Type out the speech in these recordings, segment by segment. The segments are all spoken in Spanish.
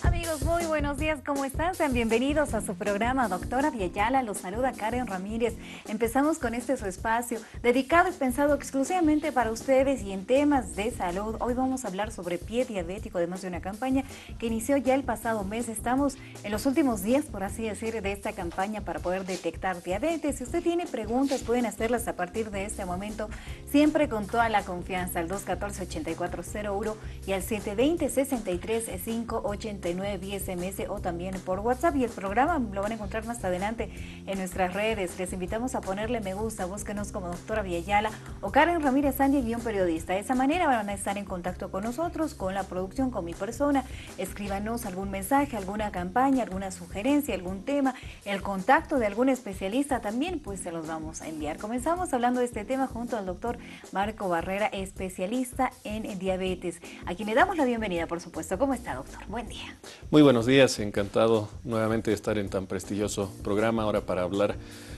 Amigos, muy buenos días, ¿cómo están? Sean bienvenidos a su programa Doctora Viayala, los saluda Karen Ramírez. Empezamos con este su espacio, dedicado y pensado exclusivamente para ustedes y en temas de salud. Hoy vamos a hablar sobre pie diabético, además de una campaña que inició ya el pasado mes. Estamos en los últimos días, por así decir, de esta campaña para poder detectar diabetes. Si usted tiene preguntas, pueden hacerlas a partir de este momento, siempre con toda la confianza, al 214-8401 y al 720-63-589 vía SMS o también por WhatsApp, y el programa lo van a encontrar más adelante en nuestras redes. Les invitamos a ponerle me gusta, búsquenos como Doctora Viayala o Karen Ramírez Sandy, periodista. De esa manera van a estar en contacto con nosotros, con la producción, con mi persona. Escríbanos algún mensaje, alguna campaña, alguna sugerencia, algún tema, el contacto de algún especialista también, pues se los vamos a enviar. Comenzamos hablando de este tema junto al doctor Marco Barrera, especialista en diabetes, a quien le damos la bienvenida, por supuesto. ¿Cómo está, doctor? Buen día. Muy buenos días, encantado nuevamente de estar en tan prestigioso programa ahora para hablar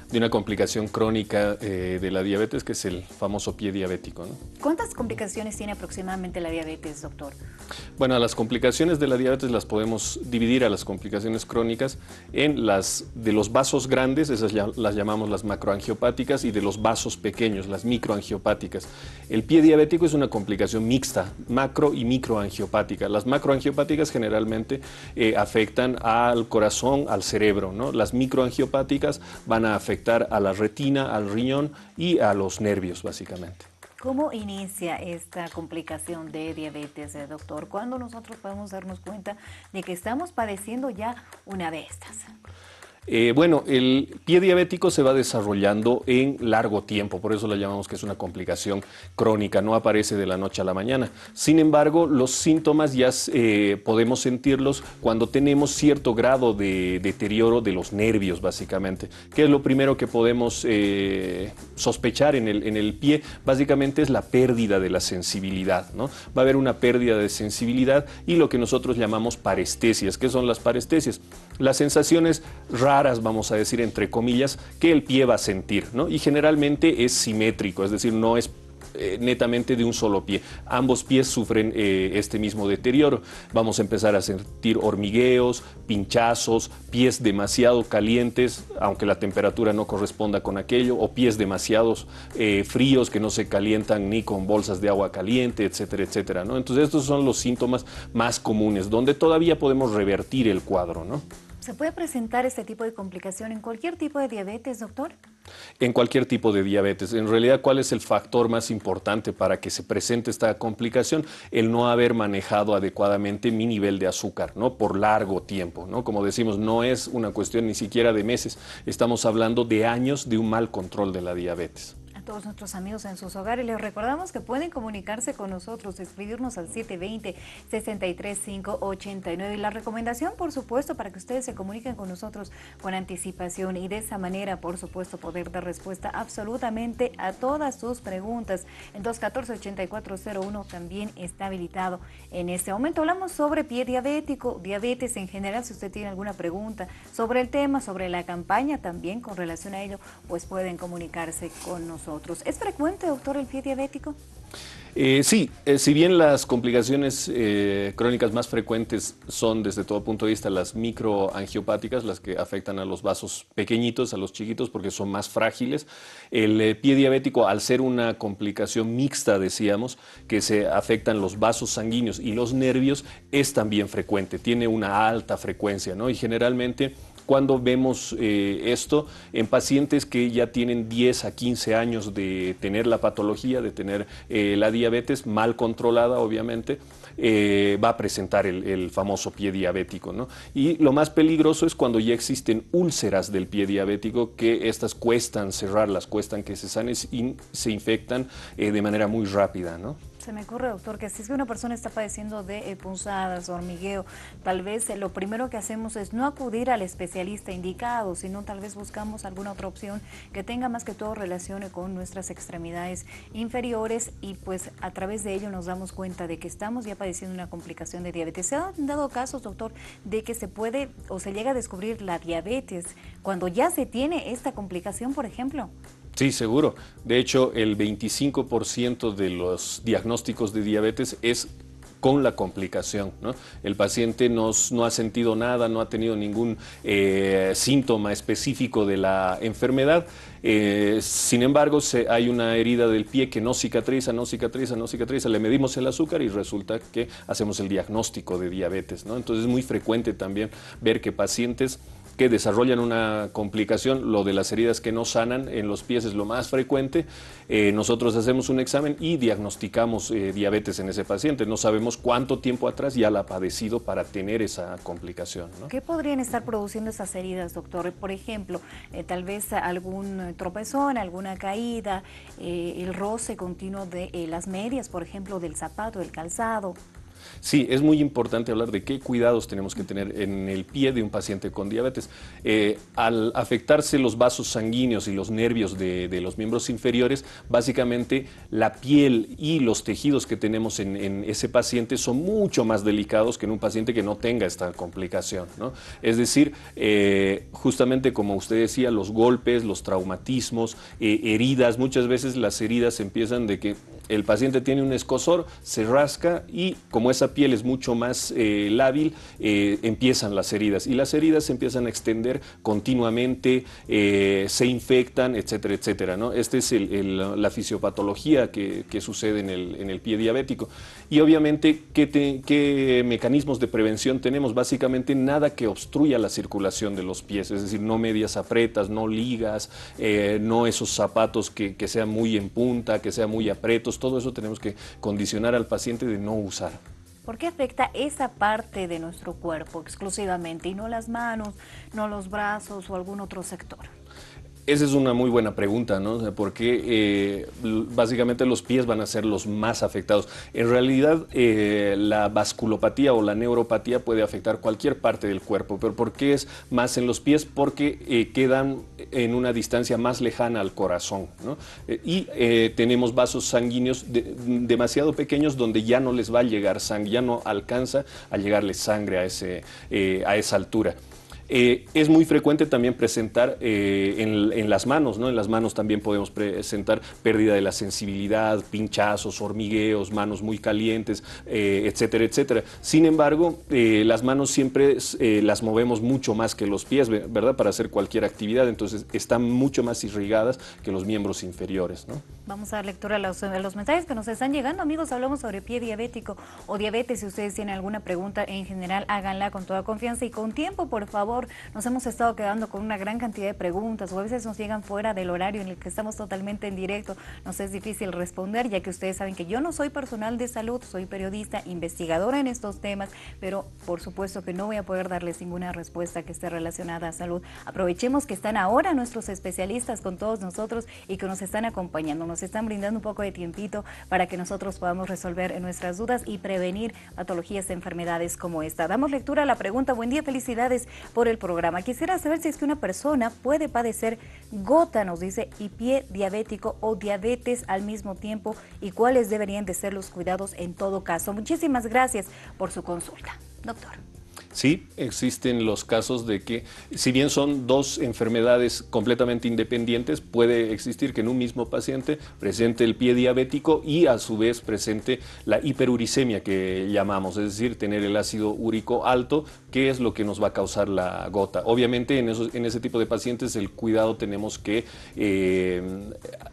de una complicación crónica de la diabetes, que es el famoso pie diabético, ¿no? ¿Cuántas complicaciones tiene aproximadamente la diabetes, doctor? Bueno, las complicaciones de la diabetes las podemos dividir a las complicaciones crónicas en las de los vasos grandes, esas las llamamos las macroangiopáticas, y de los vasos pequeños, las microangiopáticas. El pie diabético es una complicación mixta, macro y microangiopática. Las macroangiopáticas generalmente afectan al corazón, al cerebro, ¿no? Las microangiopáticas van a afectar a la retina, al riñón y a los nervios, básicamente. ¿Cómo inicia esta complicación de diabetes, doctor? ¿Cuándo nosotros podemos darnos cuenta de que estamos padeciendo ya una de estas? Bueno, el pie diabético se va desarrollando en largo tiempo, por eso la llamamos que es una complicación crónica, no aparece de la noche a la mañana. Sin embargo, los síntomas ya podemos sentirlos cuando tenemos cierto grado de deterioro de los nervios, básicamente. ¿Qué es lo primero que podemos sospechar en el pie? Básicamente es la pérdida de la sensibilidad, ¿no? Va a haber una pérdida de sensibilidad y lo que nosotros llamamos parestesias. ¿Qué son las parestesias? Las sensaciones raras, vamos a decir entre comillas, que el pie va a sentir, ¿no? Y generalmente es simétrico, es decir, no es netamente de un solo pie. Ambos pies sufren este mismo deterioro. Vamos a empezar a sentir hormigueos, pinchazos, pies demasiado calientes, aunque la temperatura no corresponda con aquello, o pies demasiado fríos que no se calientan ni con bolsas de agua caliente, etcétera, etcétera, ¿no? Entonces estos son los síntomas más comunes, donde todavía podemos revertir el cuadro, ¿no? ¿Se puede presentar este tipo de complicación en cualquier tipo de diabetes, doctor? En cualquier tipo de diabetes. En realidad, ¿cuál es el factor más importante para que se presente esta complicación? El no haber manejado adecuadamente mi nivel de azúcar, ¿no? Por largo tiempo, ¿no? Como decimos, no es una cuestión ni siquiera de meses. Estamos hablando de años de un mal control de la diabetes. A todos nuestros amigos en sus hogares les recordamos que pueden comunicarse con nosotros, escribirnos al 720-63589. Y la recomendación, por supuesto, para que ustedes se comuniquen con nosotros con anticipación y de esa manera, por supuesto, poder dar respuesta absolutamente a todas sus preguntas. El 214-8401 también está habilitado en este momento. Hablamos sobre pie diabético, diabetes en general. Si usted tiene alguna pregunta sobre el tema, sobre la campaña también con relación a ello, pues pueden comunicarse con nosotros. ¿Es frecuente, doctor, el pie diabético? Sí, si bien las complicaciones crónicas más frecuentes son desde todo punto de vista las microangiopáticas, las que afectan a los vasos pequeñitos, a los chiquitos, porque son más frágiles. El pie diabético, al ser una complicación mixta, decíamos, que se afectan los vasos sanguíneos y los nervios, es también frecuente, tiene una alta frecuencia, ¿no? Y generalmente cuando vemos esto en pacientes que ya tienen 10 a 15 años de tener la patología, de tener la diabetes mal controlada, obviamente, va a presentar el famoso pie diabético, ¿no? Y lo más peligroso es cuando ya existen úlceras del pie diabético, que estas cuestan cerrarlas, cuestan que se sanen y se infectan de manera muy rápida, ¿no? Se me ocurre, doctor, que si es que una persona está padeciendo de punzadas, hormigueo, tal vez lo primero que hacemos es no acudir al especialista indicado, sino tal vez buscamos alguna otra opción que tenga más que todo relación con nuestras extremidades inferiores, y pues a través de ello nos damos cuenta de que estamos ya padeciendo una complicación de diabetes. ¿Se han dado casos, doctor, de que se puede o se llega a descubrir la diabetes cuando ya se tiene esta complicación, por ejemplo? Sí, seguro. De hecho, el 25% de los diagnósticos de diabetes es con la complicación, ¿no? El paciente no ha sentido nada, no ha tenido ningún síntoma específico de la enfermedad. Sin embargo, hay una herida del pie que no cicatriza, no cicatriza, no cicatriza. Le medimos el azúcar y resulta que hacemos el diagnóstico de diabetes, ¿no? Entonces es muy frecuente también ver que pacientes que desarrollan una complicación, lo de las heridas que no sanan en los pies es lo más frecuente. Nosotros hacemos un examen y diagnosticamos diabetes en ese paciente. No sabemos cuánto tiempo atrás ya la ha padecido para tener esa complicación, ¿no? ¿Qué podrían estar produciendo esas heridas, doctor? Por ejemplo, tal vez algún tropezón, alguna caída, el roce continuo de las medias, por ejemplo, del zapato, del calzado. Sí, es muy importante hablar de qué cuidados tenemos que tener en el pie de un paciente con diabetes. Al afectarse los vasos sanguíneos y los nervios de los miembros inferiores, básicamente la piel y los tejidos que tenemos en ese paciente son mucho más delicados que en un paciente que no tenga esta complicación, ¿no? Es decir, justamente como usted decía, los golpes, los traumatismos, heridas, muchas veces las heridas empiezan de que el paciente tiene un escozor, se rasca y como esa piel es mucho más lábil, empiezan las heridas y las heridas se empiezan a extender continuamente, se infectan, etcétera, etcétera, ¿no? Esta es la fisiopatología que sucede en el pie diabético. Y obviamente, ¿qué mecanismos de prevención tenemos? Básicamente nada que obstruya la circulación de los pies, es decir, no medias apretas, no ligas, no esos zapatos que sean muy en punta, que sean muy apretos. Todo eso tenemos que condicionar al paciente de no usar. ¿Por qué afecta esa parte de nuestro cuerpo exclusivamente y no las manos, no los brazos o algún otro sector? Esa es una muy buena pregunta, ¿no? Porque básicamente los pies van a ser los más afectados. En realidad, la vasculopatía o la neuropatía puede afectar cualquier parte del cuerpo, pero ¿por qué es más en los pies? Porque quedan en una distancia más lejana al corazón, ¿no? Y tenemos vasos sanguíneos demasiado pequeños donde ya no les va a llegar sangre, ya no alcanza a llegarle sangre a esa altura. Es muy frecuente también presentar en las manos, ¿no? En las manos también podemos presentar pérdida de la sensibilidad, pinchazos, hormigueos, manos muy calientes, etcétera, etcétera. Sin embargo, las manos siempre las movemos mucho más que los pies, ¿verdad? Para hacer cualquier actividad, entonces están mucho más irrigadas que los miembros inferiores, ¿no? Vamos a dar lectura a los mensajes que nos están llegando. Amigos, hablamos sobre pie diabético o diabetes. Si ustedes tienen alguna pregunta en general, háganla con toda confianza y con tiempo, por favor. Nos hemos estado quedando con una gran cantidad de preguntas o a veces nos llegan fuera del horario en el que estamos totalmente en directo. Nos es difícil responder, ya que ustedes saben que yo no soy personal de salud, soy periodista, investigadora en estos temas, pero por supuesto que no voy a poder darles ninguna respuesta que esté relacionada a salud. Aprovechemos que están ahora nuestros especialistas con todos nosotros y que nos están acompañando, nos están brindando un poco de tiempito para que nosotros podamos resolver nuestras dudas y prevenir patologías de enfermedades como esta. Damos lectura a la pregunta. Buen día, felicidades por el programa. Quisiera saber si es que una persona puede padecer gota, nos dice, y pie diabético o diabetes al mismo tiempo y cuáles deberían de ser los cuidados en todo caso. Muchísimas gracias por su consulta, doctor. Sí, existen los casos de que, si bien son dos enfermedades completamente independientes, puede existir que en un mismo paciente presente el pie diabético y a su vez presente la hiperuricemia que llamamos, es decir, tener el ácido úrico alto, que es lo que nos va a causar la gota. Obviamente en ese tipo de pacientes el cuidado tenemos que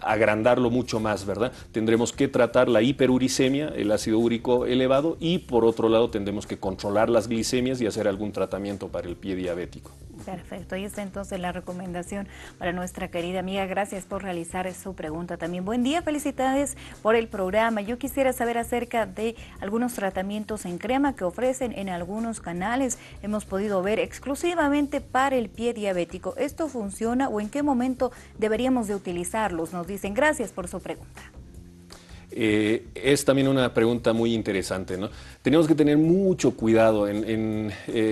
agrandarlo mucho más, ¿verdad? Tendremos que tratar la hiperuricemia, el ácido úrico elevado, y por otro lado tendremos que controlar las glicemias y hacer algún tratamiento para el pie diabético. Perfecto, ahí está entonces la recomendación para nuestra querida amiga. Gracias por realizar su pregunta también. Buen día, felicidades por el programa. Yo quisiera saber acerca de algunos tratamientos en crema que ofrecen en algunos canales. Hemos podido ver exclusivamente para el pie diabético. ¿Esto funciona o en qué momento deberíamos de utilizarlos? Nos dicen. Gracias por su pregunta. Es también una pregunta muy interesante, ¿no? Tenemos que tener mucho cuidado.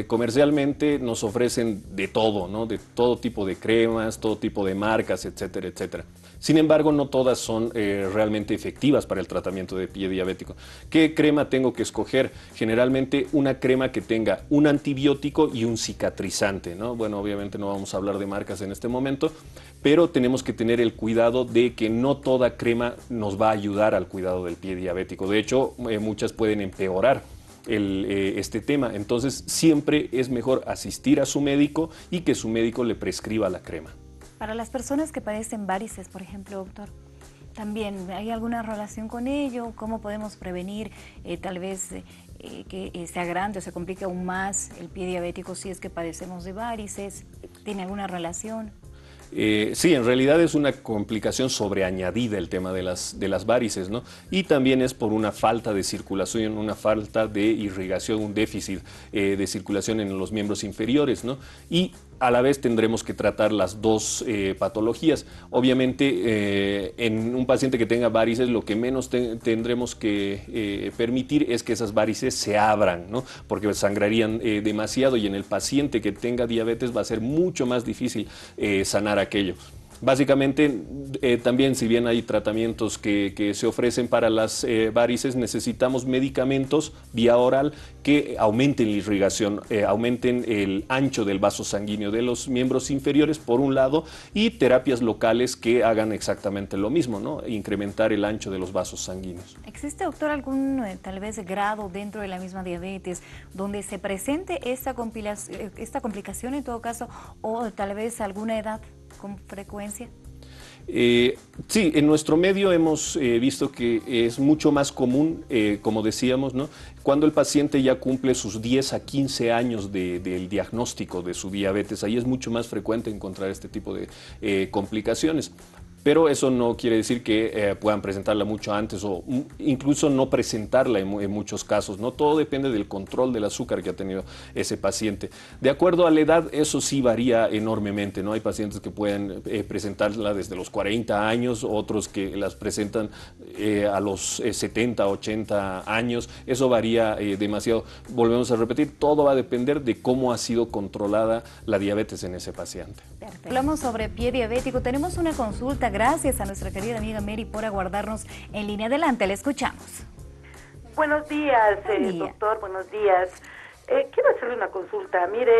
Comercialmente nos ofrecen de todo, ¿no? De todo tipo de cremas, todo tipo de marcas, etcétera, etcétera. Sin embargo, no todas son realmente efectivas para el tratamiento de pie diabético. ¿Qué crema tengo que escoger? Generalmente una crema que tenga un antibiótico y un cicatrizante, ¿no? Bueno, obviamente no vamos a hablar de marcas en este momento, pero tenemos que tener el cuidado de que no toda crema nos va a ayudar al cuidado del pie diabético. De hecho, muchas pueden empeorar este tema. Entonces, siempre es mejor asistir a su médico y que su médico le prescriba la crema. Para las personas que padecen varices, por ejemplo, doctor, ¿también hay alguna relación con ello? ¿Cómo podemos prevenir tal vez que sea grande o se complique aún más el pie diabético si es que padecemos de varices? ¿Tiene alguna relación? Sí, en realidad es una complicación sobreañadida el tema de las varices, ¿no? Y también es por una falta de circulación, una falta de irrigación, un déficit de circulación en los miembros inferiores, ¿no? Y a la vez tendremos que tratar las dos patologías. Obviamente, en un paciente que tenga varices, lo que menos tendremos que permitir es que esas varices se abran, ¿no? Porque sangrarían demasiado, y en el paciente que tenga diabetes va a ser mucho más difícil sanar aquello. Básicamente, también si bien hay tratamientos que se ofrecen para las varices, necesitamos medicamentos vía oral que aumenten la irrigación, aumenten el ancho del vaso sanguíneo de los miembros inferiores, por un lado, y terapias locales que hagan exactamente lo mismo, ¿no? Incrementar el ancho de los vasos sanguíneos. ¿Existe, doctor, algún tal vez grado dentro de la misma diabetes donde se presente esta complicación en todo caso, o tal vez alguna edad con frecuencia? Sí, en nuestro medio hemos visto que es mucho más común, como decíamos, ¿no? Cuando el paciente ya cumple sus 10 a 15 años del diagnóstico de su diabetes. Ahí es mucho más frecuente encontrar este tipo de complicaciones. Pero eso no quiere decir que puedan presentarla mucho antes, o incluso no presentarla en muchos casos, ¿no? Todo depende del control del azúcar que ha tenido ese paciente. De acuerdo a la edad, eso sí varía enormemente, ¿no? Hay pacientes que pueden presentarla desde los 40 años, otros que las presentan a los 70, 80 años. Eso varía demasiado. Volvemos a repetir, todo va a depender de cómo ha sido controlada la diabetes en ese paciente. Perfecto. Hablamos sobre pie diabético. Tenemos una consulta. Gracias a nuestra querida amiga Mary por aguardarnos en línea. Adelante, le escuchamos. Buenos días, doctor, buenos días. Quiero hacerle una consulta. Mire,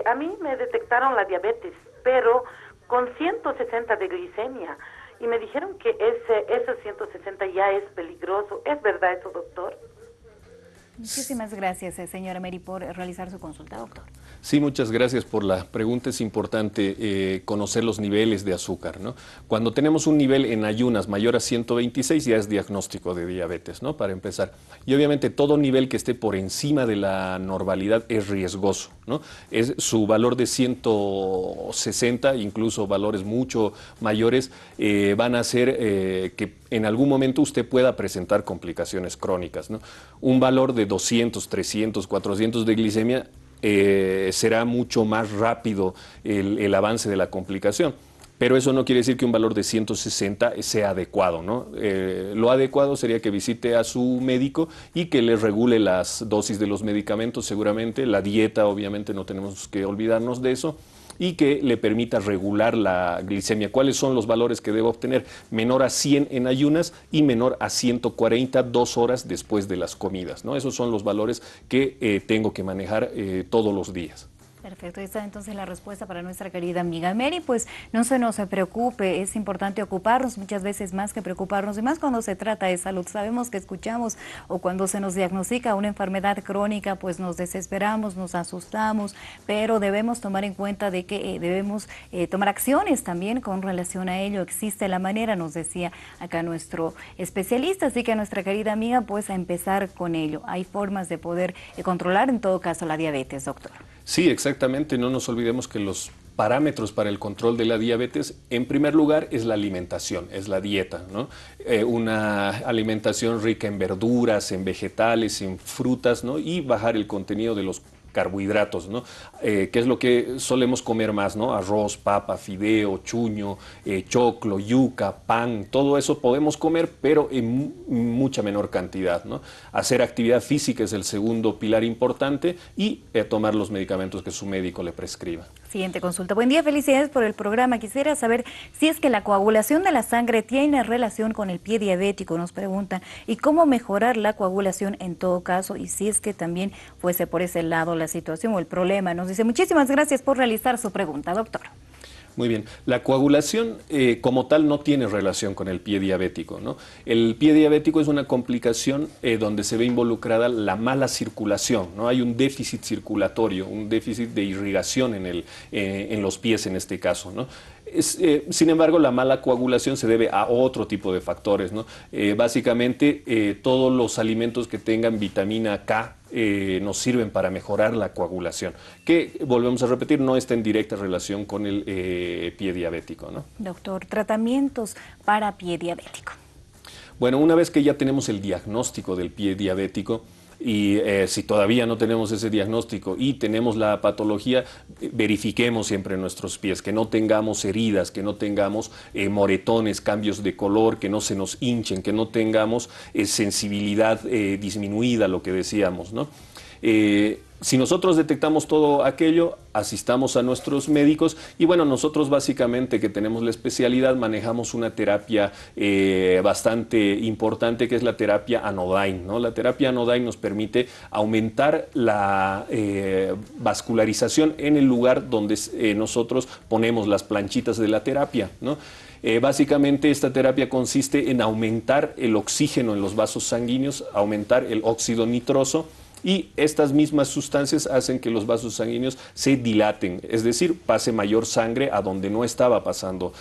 a mí me detectaron la diabetes, pero con 160 de glicemia. Y me dijeron que esos 160 ya es peligroso. ¿Es verdad eso, doctor? Muchísimas gracias, señora Mary, por realizar su consulta, doctor. Sí, muchas gracias por la pregunta. Es importante conocer los niveles de azúcar, ¿no? Cuando tenemos un nivel en ayunas mayor a 126 ya es diagnóstico de diabetes, ¿no? Para empezar. Y obviamente todo nivel que esté por encima de la normalidad es riesgoso, ¿no? Es su valor de 160, incluso valores mucho mayores, van a hacer que en algún momento usted pueda presentar complicaciones crónicas, ¿no? Un valor de 200, 300, 400 de glicemia será mucho más rápido el avance de la complicación. Pero eso no quiere decir que un valor de 160 sea adecuado, ¿no? Lo adecuado sería que visite a su médico y que le regule las dosis de los medicamentos, seguramente, la dieta, obviamente no tenemos que olvidarnos de eso, y que le permita regular la glicemia. ¿Cuáles son los valores que debe obtener? Menor a 100 en ayunas y menor a 140 2 horas después de las comidas, ¿no? Esos son los valores que tengo que manejar todos los días. Perfecto, ahí está entonces la respuesta para nuestra querida amiga Mary. Pues no se nos preocupe, es importante ocuparnos muchas veces más que preocuparnos, y más cuando se trata de salud. Sabemos que escuchamos, o cuando se nos diagnostica una enfermedad crónica, pues nos desesperamos, nos asustamos, pero debemos tomar en cuenta de que debemos tomar acciones también con relación a ello. Existe la manera, nos decía acá nuestro especialista, así que a nuestra querida amiga, pues a empezar con ello. Hay formas de poder controlar en todo caso la diabetes, doctor. Sí, exactamente. No nos olvidemos que los parámetros para el control de la diabetes, en primer lugar, es la alimentación, es la dieta, ¿no? Una alimentación rica en verduras, en vegetales, en frutas, ¿no? Y bajar el contenido de los carbohidratos, ¿no? Que es lo que solemos comer más, ¿no? Arroz, papa, fideo, chuño, choclo, yuca, pan, todo eso podemos comer, pero en mucha menor cantidad, ¿no? Hacer actividad física es el segundo pilar importante, y tomar los medicamentos que su médico le prescriba. Siguiente consulta. Buen día, felicidades por el programa. Quisiera saber si es que la coagulación de la sangre tiene relación con el pie diabético, nos preguntan, y cómo mejorar la coagulación en todo caso, y si es que también fuese por ese lado la situación o el problema. Nos dice, muchísimas gracias por realizar su pregunta, doctor. Muy bien. La coagulación como tal no tiene relación con el pie diabético, ¿no? El pie diabético es una complicación donde se ve involucrada la mala circulación, ¿no? Hay un déficit circulatorio, un déficit de irrigación en los pies en este caso, ¿no? Sin embargo, la mala coagulación se debe a otro tipo de factores, ¿no? Básicamente, todos los alimentos que tengan vitamina K nos sirven para mejorar la coagulación, que, volvemos a repetir, no está en directa relación con el pie diabético, ¿no? Doctor, tratamientos para pie diabético. Bueno, una vez que ya tenemos el diagnóstico del pie diabético, y si todavía no tenemos ese diagnóstico y tenemos la patología, verifiquemos siempre nuestros pies, que no tengamos heridas, que no tengamos moretones, cambios de color, que no se nos hinchen, que no tengamos sensibilidad disminuida, lo que decíamos, ¿no? Si nosotros detectamos todo aquello, asistamos a nuestros médicos y bueno, nosotros básicamente que tenemos la especialidad manejamos una terapia bastante importante que es la terapia Anodyne, ¿no? La terapia Anodyne nos permite aumentar la vascularización en el lugar donde nosotros ponemos las planchitas de la terapia, ¿no? Básicamente esta terapia consiste en aumentar el oxígeno en los vasos sanguíneos, aumentar el óxido nitroso, y estas mismas sustancias hacen que los vasos sanguíneos se dilaten, es decir, pase mayor sangre a donde no estaba pasando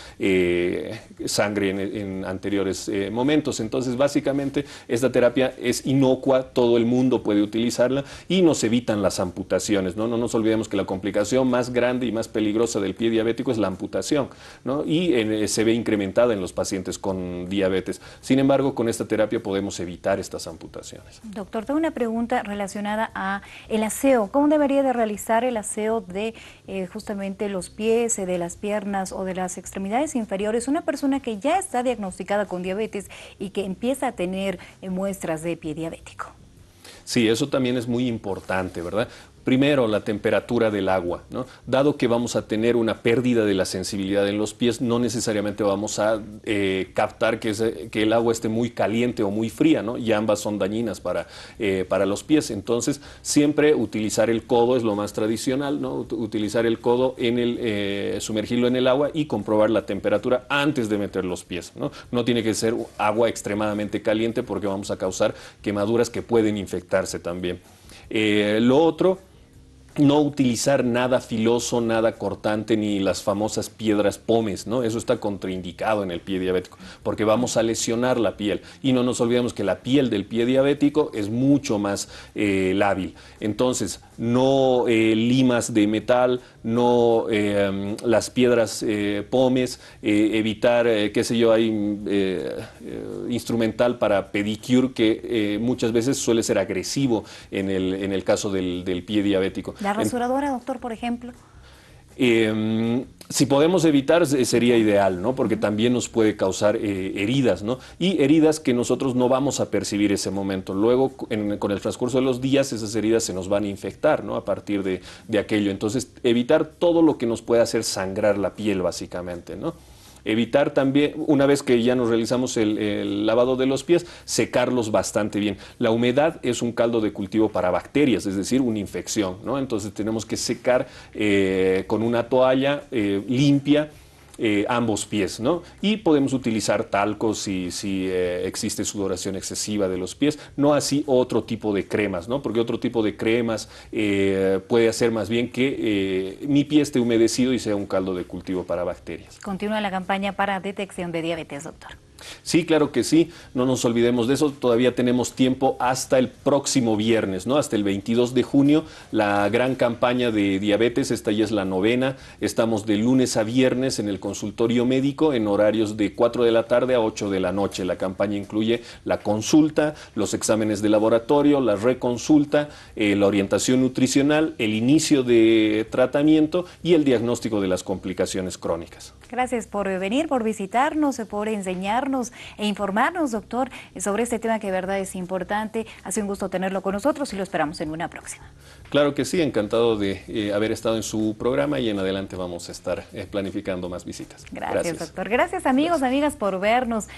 sangre en anteriores momentos. Entonces, básicamente, esta terapia es inocua, todo el mundo puede utilizarla y nos evitan las amputaciones, ¿no? No nos olvidemos que la complicación más grande y más peligrosa del pie diabético es la amputación, ¿no? Y se ve incrementada en los pacientes con diabetes. Sin embargo, con esta terapia podemos evitar estas amputaciones. Doctor, tengo una pregunta relacionada a el aseo. ¿Cómo debería de realizar el aseo de justamente los pies, de las piernas o de las extremidades inferiores? Una persona que ya está diagnosticada con diabetes y que empieza a tener muestras de pie diabético. Sí, eso también es muy importante, ¿verdad? Primero, la temperatura del agua, ¿no? Dado que vamos a tener una pérdida de la sensibilidad en los pies, no necesariamente vamos a captar que el agua esté muy caliente o muy fría, ¿no? Y ambas son dañinas para los pies. Entonces, siempre utilizar el codo es lo más tradicional, ¿no? Utilizar el codo, sumergirlo en el agua y comprobar la temperatura antes de meter los pies, ¿no? No tiene que ser agua extremadamente caliente porque vamos a causar quemaduras que pueden infectarse también. Lo otro, no utilizar nada filoso, nada cortante, ni las famosas piedras pómez, ¿no? Eso está contraindicado en el pie diabético, porque vamos a lesionar la piel. Y no nos olvidemos que la piel del pie diabético es mucho más lábil. Entonces, no limas de metal, no las piedras pómez, evitar, qué sé yo, hay instrumental para pedicure que muchas veces suele ser agresivo en el caso del pie diabético. ¿La rasuradora, doctor, por ejemplo? Si podemos evitar sería ideal, ¿no? Porque también nos puede causar heridas, ¿no? Y heridas que nosotros no vamos a percibir ese momento. Luego, con el transcurso de los días, esas heridas se nos van a infectar, ¿no? A partir de aquello. Entonces, evitar todo lo que nos pueda hacer sangrar la piel, básicamente, ¿no? Evitar también, una vez que ya nos realizamos el lavado de los pies, secarlos bastante bien. La humedad es un caldo de cultivo para bacterias, es decir, una infección, ¿no? Entonces tenemos que secar con una toalla limpia ambos pies, ¿no? Y podemos utilizar talco si existe sudoración excesiva de los pies, no así otro tipo de cremas, ¿no? Porque otro tipo de cremas puede hacer más bien que mi pie esté humedecido y sea un caldo de cultivo para bacterias. Continúa la campaña para detección de diabetes, doctor. Sí, claro que sí, no nos olvidemos de eso, todavía tenemos tiempo hasta el próximo viernes, ¿no? Hasta el 22 de junio, la gran campaña de diabetes, esta ya es la 9ª, estamos de lunes a viernes en el consultorio médico en horarios de 4 de la tarde a 8 de la noche. La campaña incluye la consulta, los exámenes de laboratorio, la reconsulta, la orientación nutricional, el inicio de tratamiento y el diagnóstico de las complicaciones crónicas. Gracias por venir, por visitarnos, por enseñarnos e informarnos, doctor, sobre este tema que de verdad es importante. Ha sido un gusto tenerlo con nosotros y lo esperamos en una próxima. Claro que sí, encantado de haber estado en su programa y en adelante vamos a estar planificando más visitas. Gracias, doctor. Gracias, amigos, amigas, por vernos.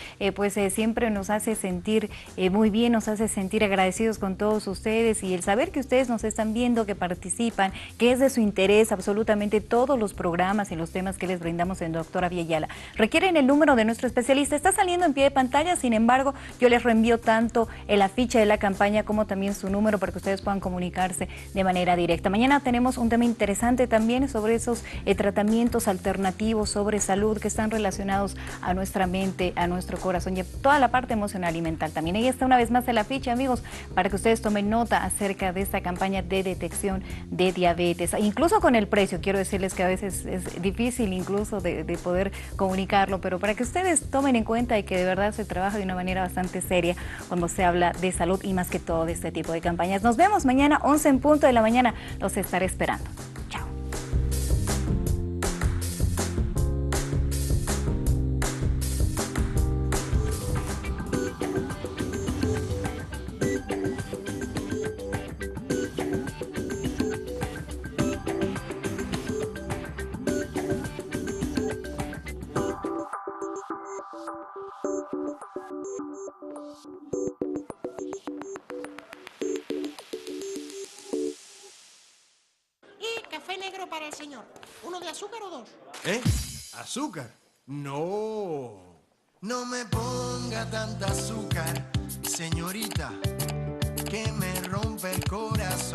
Siempre nos hace sentir muy bien, nos hace sentir agradecidos con todos ustedes y el saber que ustedes nos están viendo, que participan, que es de su interés absolutamente todos los programas y los temas que les brindamos en Doctora Viellala. Requieren el número de nuestro especialista, está saliendo en pie de pantalla, sin embargo, yo les reenvío tanto el afiche de la campaña como también su número para que ustedes puedan comunicarse de manera directa. Mañana tenemos un tema interesante también sobre esos tratamientos alternativos sobre salud que están relacionados a nuestra mente, a nuestro corazón y a toda la parte emocional y mental también. Ahí está una vez más el afiche, amigos, para que ustedes tomen nota acerca de esta campaña de detección de diabetes. Incluso con el precio, quiero decirles que a veces es difícil incluso de poder comunicarlo, pero para que ustedes tomen en cuenta y que de verdad se trabaja de una manera bastante seria cuando se habla de salud y más que todo de este tipo de campañas. Nos vemos mañana 11 en punto de la mañana, los estaré esperando. Chao. Café negro para el señor. ¿Uno de azúcar o dos? ¿Eh? ¿Azúcar? No. No me ponga tanta azúcar, señorita, que me rompe el corazón.